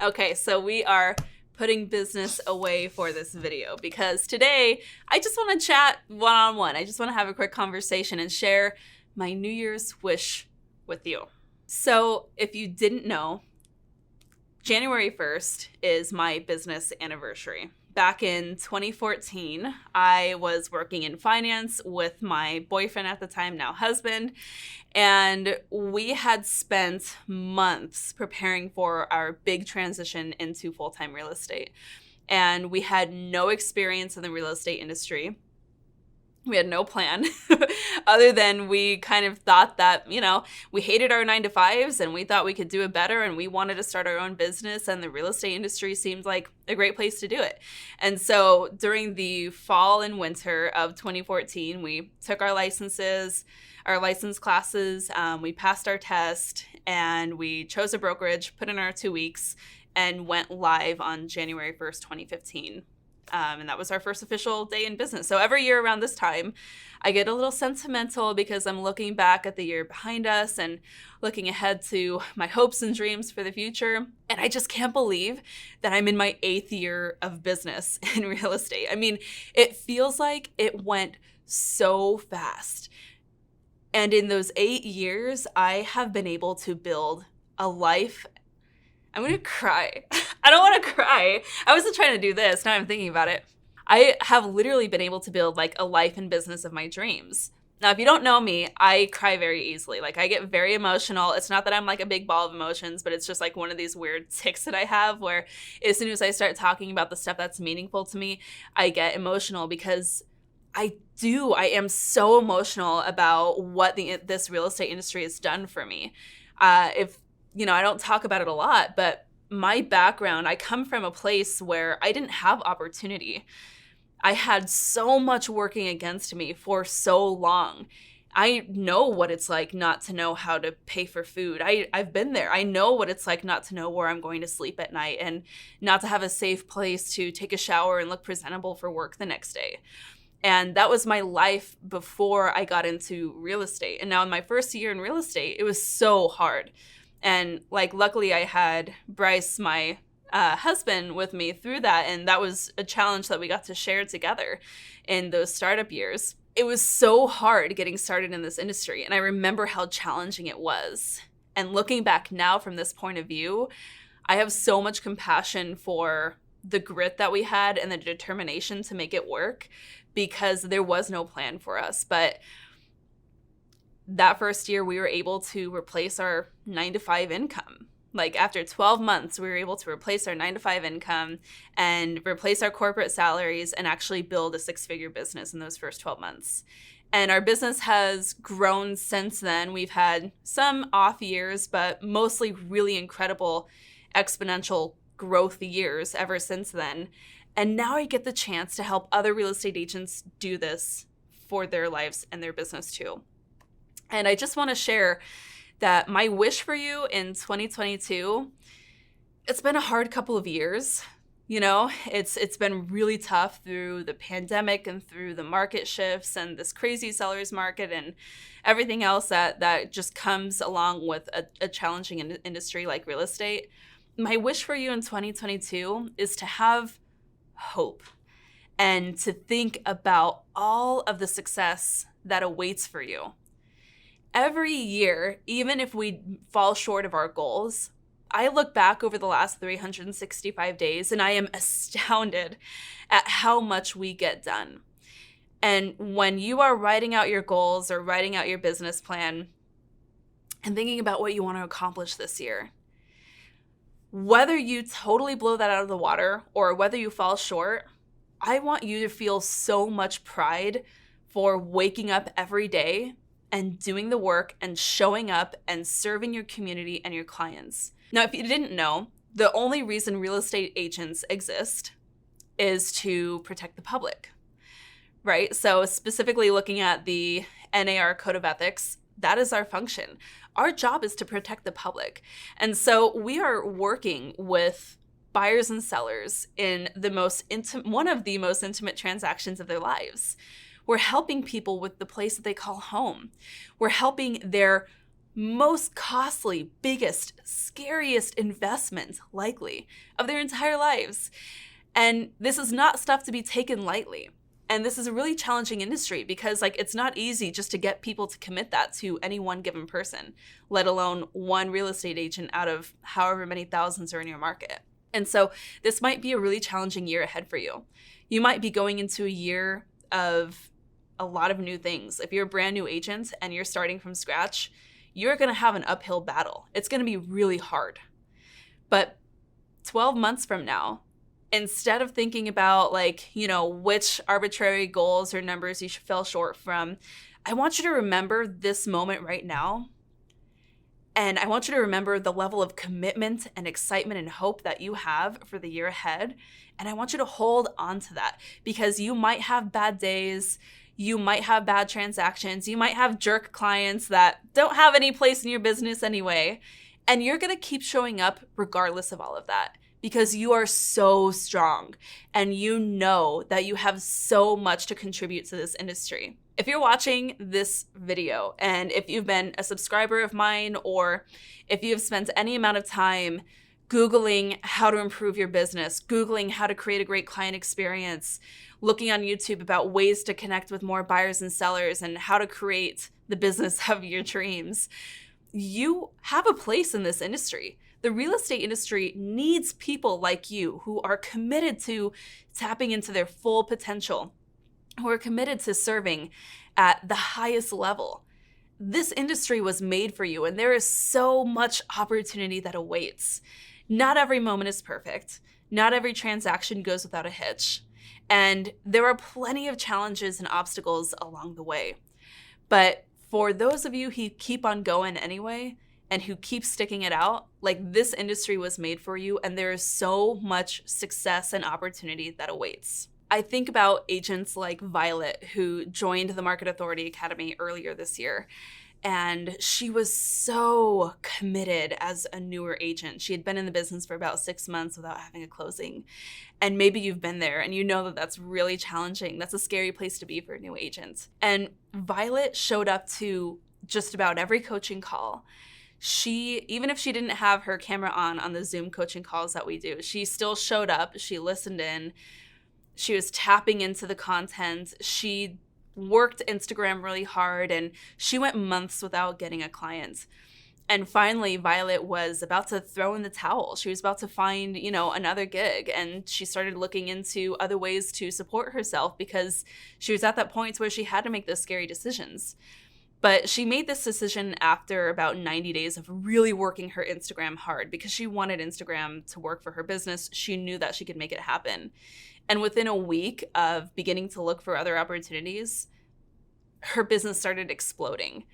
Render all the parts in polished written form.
Okay, so we are putting business away for this video because today I just want to chat one-on-one. I just want to have a quick conversation and share my New Year's wish with you. So if you didn't know, January 1st is my business anniversary. Back in 2014, I was working in finance with my boyfriend at the time, now husband, and we had spent months preparing for our big transition into full-time real estate. And we had no experience in the real estate industry. We had no plan other than we kind of thought that, we hated our 9-to-5s and we thought we could do it better and we wanted to start our own business, and the real estate industry seemed like a great place to do it. And so during the fall and winter of 2014, we took our license classes, we passed our test, and we chose a brokerage, put in our 2 weeks, and went live on January 1st, 2015. And that was our first official day in business. So every year around this time, I get a little sentimental because I'm looking back at the year behind us and looking ahead to my hopes and dreams for the future. And I just can't believe that I'm in my 8th year of business in real estate. I mean, it feels like it went so fast. And in those 8 years, I have been able to build a life. I'm going to cry. I don't want to cry. I wasn't trying to do this. Now I'm thinking about it. I have literally been able to build like a life and business of my dreams. Now, if you don't know me, I cry very easily. Like, I get very emotional. It's not that I'm like a big ball of emotions, but it's just like one of these weird tics that I have where as soon as I start talking about the stuff that's meaningful to me, I get emotional because I am so emotional about what this real estate industry has done for me. I don't talk about it a lot, but my background, I come from a place where I didn't have opportunity. I had so much working against me for so long. I know what it's like not to know how to pay for food. I've been there. I know what it's like not to know where I'm going to sleep at night and not to have a safe place to take a shower and look presentable for work the next day. And that was my life before I got into real estate. And now in my first year in real estate, it was so hard. And luckily I had Bryce, my husband, with me through that. And that was a challenge that we got to share together in those startup years. It was so hard getting started in this industry. And I remember how challenging it was. And looking back now from this point of view, I have so much compassion for the grit that we had and the determination to make it work, because there was no plan for us. But that first year, we were able to replace our 9-to-5 income. Like, after 12 months, we were able to replace our 9-to-5 income and replace our corporate salaries and actually build a 6-figure business in those first 12 months. And our business has grown since then. We've had some off years, but mostly really incredible exponential growth years ever since then. And now I get the chance to help other real estate agents do this for their lives and their business too. And I just want to share that my wish for you in 2022, it's been a hard couple of years. It's been really tough through the pandemic and through the market shifts and this crazy seller's market and everything else that just comes along with a challenging industry like real estate. My wish for you in 2022 is to have hope and to think about all of the success that awaits for you. Every year, even if we fall short of our goals, I look back over the last 365 days and I am astounded at how much we get done. And when you are writing out your goals or writing out your business plan and thinking about what you want to accomplish this year, whether you totally blow that out of the water or whether you fall short, I want you to feel so much pride for waking up every day and doing the work and showing up and serving your community and your clients. Now, if you didn't know, the only reason real estate agents exist is to protect the public, right? So specifically looking at the NAR Code of Ethics, that is our function. Our job is to protect the public. And so we are working with buyers and sellers in one of the most intimate transactions of their lives. We're helping people with the place that they call home. We're helping their most costly, biggest, scariest investment, likely, of their entire lives. And this is not stuff to be taken lightly. And this is a really challenging industry because it's not easy just to get people to commit that to any one given person, let alone one real estate agent out of however many thousands are in your market. And so this might be a really challenging year ahead for you. You might be going into a year of a lot of new things. If you're a brand new agent and you're starting from scratch, you're going to have an uphill battle. It's going to be really hard. But 12 months from now, instead of thinking about which arbitrary goals or numbers you fell short from, I want you to remember this moment right now. And I want you to remember the level of commitment and excitement and hope that you have for the year ahead. And I want you to hold on to that because you might have bad days. You might have bad transactions. You might have jerk clients that don't have any place in your business anyway. And you're going to keep showing up regardless of all of that because you are so strong and you know that you have so much to contribute to this industry. If you're watching this video and if you've been a subscriber of mine or if you've spent any amount of time Googling how to improve your business, Googling how to create a great client experience, looking on YouTube about ways to connect with more buyers and sellers and how to create the business of your dreams, you have a place in this industry. The real estate industry needs people like you who are committed to tapping into their full potential, who are committed to serving at the highest level. This industry was made for you, and there is so much opportunity that awaits. Not every moment is perfect. Not every transaction goes without a hitch. And there are plenty of challenges and obstacles along the way. But for those of you who keep on going anyway, and who keep sticking it out, this industry was made for you, and there is so much success and opportunity that awaits. I think about agents like Violet, who joined the Market Authority Academy earlier this year, and she was so committed as a newer agent. She had been in the business for about 6 months without having a closing. And maybe you've been there and you know that that's really challenging. That's a scary place to be for a new agent. And Violet showed up to just about every coaching call. Even if she didn't have her camera on the Zoom coaching calls that we do, she still showed up. She listened in. She was tapping into the content. She worked Instagram really hard, and she went months without getting a client. And finally, Violet was about to throw in the towel. She was about to find, another gig, and she started looking into other ways to support herself because she was at that point where she had to make those scary decisions. But she made this decision after about 90 days of really working her Instagram hard because she wanted Instagram to work for her business. She knew that she could make it happen. And within a week of beginning to look for other opportunities, her business started exploding.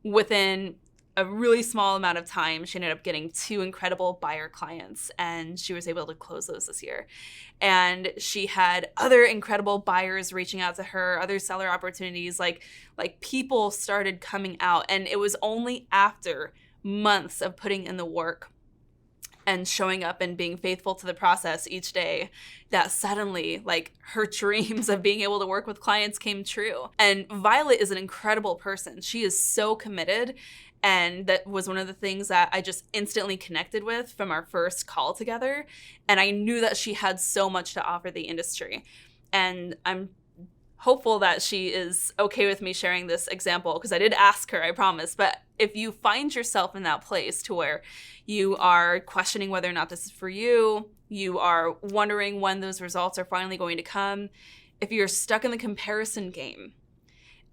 Within a really small amount of time, she ended up getting 2 incredible buyer clients, and she was able to close those this year. And she had other incredible buyers reaching out to her, other seller opportunities, like people started coming out. And it was only after months of putting in the work and showing up and being faithful to the process each day that suddenly her dreams of being able to work with clients came true. And Violet is an incredible person. She is so committed. And that was one of the things that I just instantly connected with from our first call together. And I knew that she had so much to offer the industry. And I'm hopeful that she is okay with me sharing this example because I did ask her, I promise. But if you find yourself in that place to where you are questioning whether or not this is for you, you are wondering when those results are finally going to come, if you're stuck in the comparison game,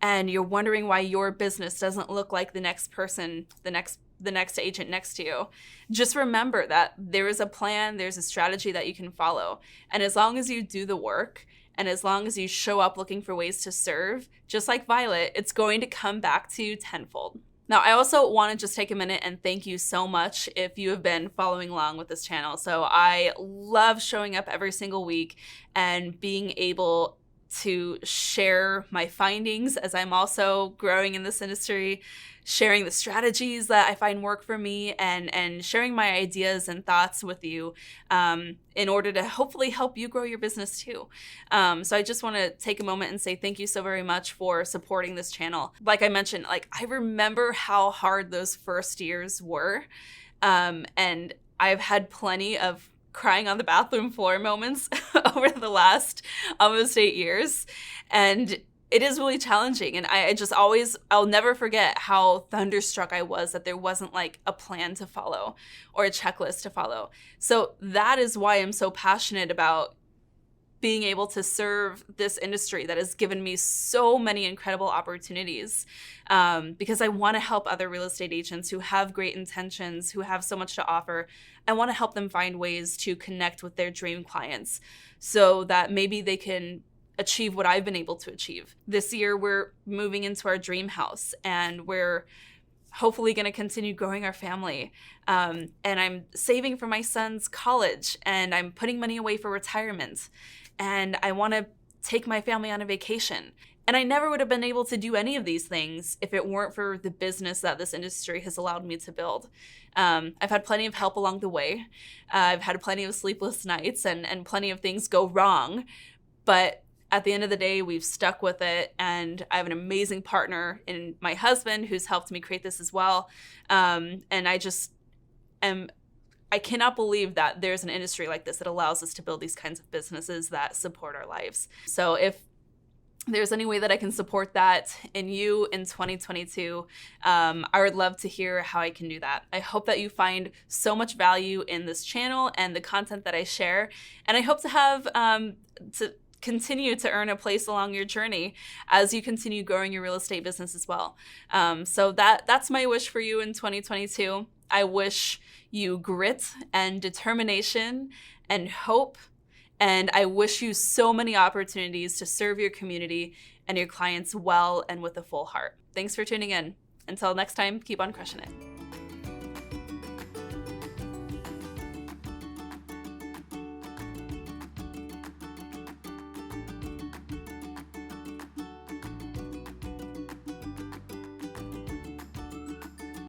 and you're wondering why your business doesn't look like the next person, the next agent next to you, just remember that there is a plan, there's a strategy that you can follow. And as long as you do the work, and as long as you show up looking for ways to serve, just like Violet, it's going to come back to you tenfold. Now, I also want to just take a minute and thank you so much if you have been following along with this channel. So I love showing up every single week and being able to share my findings as I'm also growing in this industry, sharing the strategies that I find work for me, and sharing my ideas and thoughts with you in order to hopefully help you grow your business too. So I just want to take a moment and say thank you so very much for supporting this channel. Like I mentioned, like I remember how hard those first years were. And I've had plenty of crying on the bathroom floor moments over the last almost 8 years. And it is really challenging. And I'll never forget how thunderstruck I was that there wasn't like a plan to follow or a checklist to follow. So that is why I'm so passionate about being able to serve this industry that has given me so many incredible opportunities, because I want to help other real estate agents who have great intentions, who have so much to offer. I want to help them find ways to connect with their dream clients so that maybe they can achieve what I've been able to achieve. This year, we're moving into our dream house, and we're hopefully going to continue growing our family. And I'm saving for my son's college, and I'm putting money away for retirement. And I want to take my family on a vacation. And I never would have been able to do any of these things if it weren't for the business that this industry has allowed me to build. I've had plenty of help along the way. I've had plenty of sleepless nights and plenty of things go wrong. But at the end of the day, we've stuck with it. And I have an amazing partner in my husband who's helped me create this as well. And I cannot believe that there's an industry like this that allows us to build these kinds of businesses that support our lives. So if there's any way that I can support that in you in 2022, I would love to hear how I can do that. I hope that you find so much value in this channel and the content that I share. And I hope to have to continue to earn a place along your journey as you continue growing your real estate business as well. So that's my wish for you in 2022. I wish you grit and determination and hope. And I wish you so many opportunities to serve your community and your clients well and with a full heart. Thanks for tuning in. Until next time, keep on crushing it.